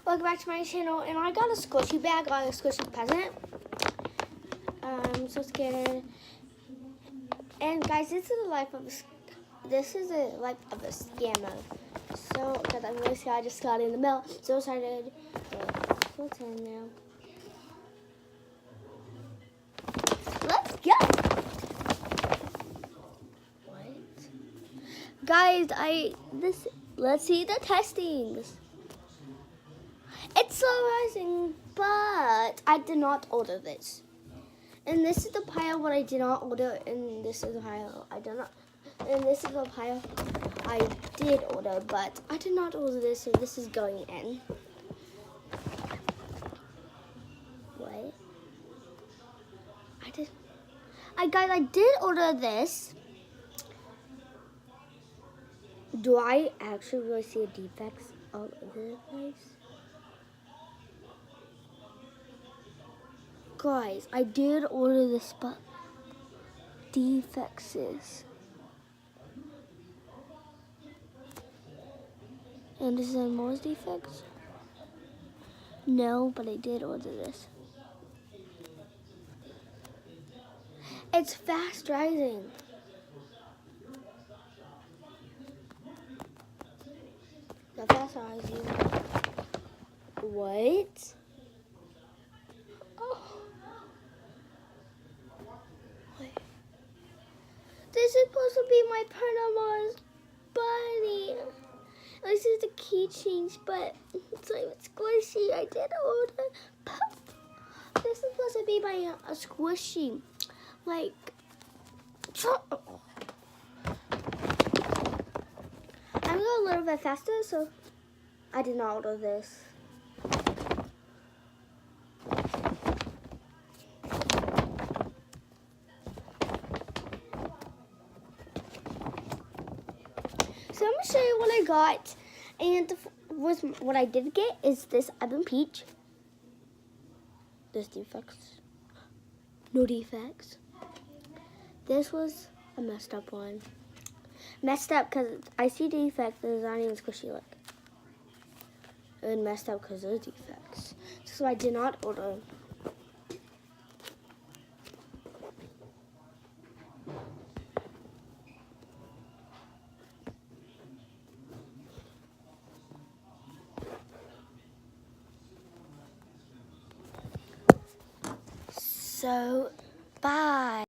Welcome back to my channel, and I got a squishy bag, I got a squishy present. I'm so scared. And guys, this is the life of a scammer. So, because I'm really scared, I just got in the mail. So excited. What's in now? Let's go. What? Guys, let's see the testings. It's so rising, but I did not order this. And this is the pile what I did not order, and this is the pile I did not. And this is the pile I did order, but I did not order this, so this is going in. What? Guys, I did order this. Do I actually really see defects all over the place? Guys, I did order this, but defects is. And is there more defects? No, but I did order this. It's fast rising. The fast rising. What? Oh. Wait. This is supposed to be my Panama's body. This is the keychains, but it's like squishy. I did order. This is supposed to be my a squishy. Like, I'm going a little bit faster, so I did not order this. So I'm gonna show you what I got, and what I did get is this Ebon Peach. There's defects. No defects. This was a messed up one. Messed up because I see defects and it's not even squishy like. And messed up because there's defects. So I did not order. So, bye.